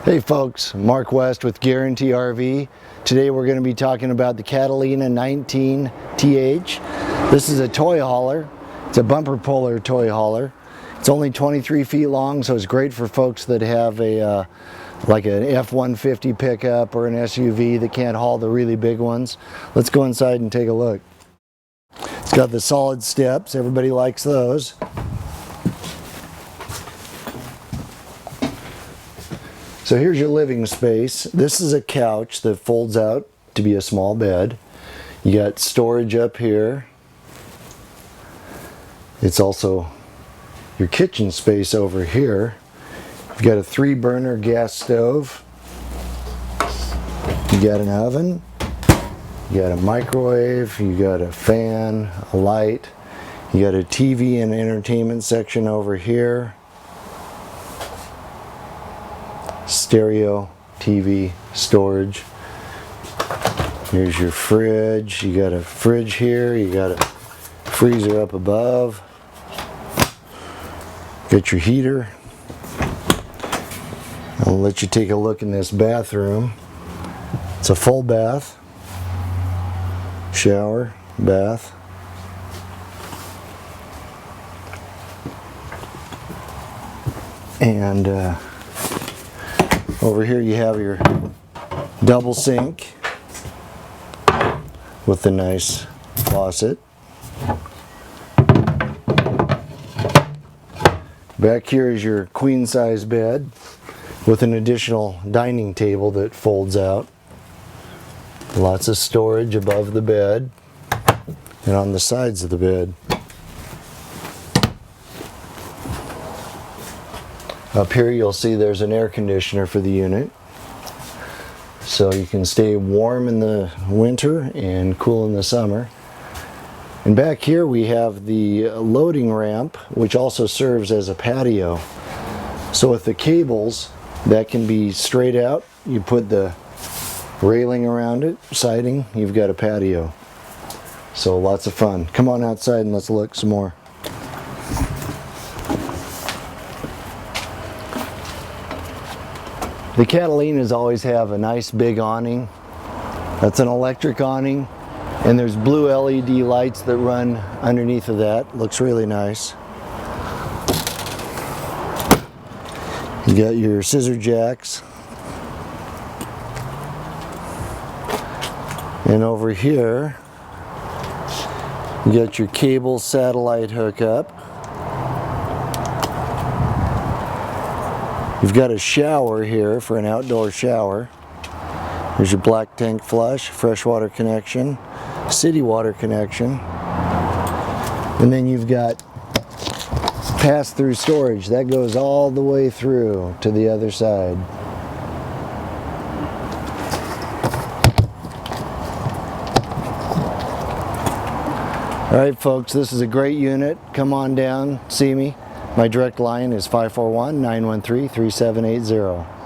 Hey folks, Mark West with Guarantee RV. Today we're going to be talking about the Catalina 19TH. This is a toy hauler. It's a bumper puller toy hauler. It's only 23 feet long, so it's great for folks that have a like an F-150 pickup or an SUV that can't haul the really big ones. Let's go inside and take a look. It's got the solid steps. Everybody likes those. So here's your living space. This is a couch that folds out to be a small bed. You got storage up here. It's also your kitchen space over here. You've got a 3-burner gas stove. You got an oven. You got a microwave. You got a fan, a light. You got a TV and entertainment section over here. Stereo, TV, storage. Here's your fridge. You got a fridge here. You got a freezer up above. Got your heater. I'll let you take a look in this bathroom. It's a full bath. Shower, bath. And over here you have your double sink with a nice faucet. Back here is your queen size bed with an additional dining table that folds out. Lots of storage above the bed and on the sides of the bed. Up here you'll see there's an air conditioner for the unit, so you can stay warm in the winter and cool in the summer. And back here we have the loading ramp, which also serves as a patio. So with the cables, that can be straight out. You put the railing around it, siding, you've got a patio. So lots of fun. Come on outside and let's look some more. The Catalinas always have a nice big awning. That's an electric awning, and there's blue LED lights that run underneath of that. Looks really nice. You got your scissor jacks. And over here, you got your cable satellite hookup. You've got a shower here for an outdoor shower. There's your black tank flush, freshwater connection, city water connection. And then you've got pass-through storage. That goes all the way through to the other side. Alright folks, this is a great unit. Come on down, see me. My direct line is 541-913-3780.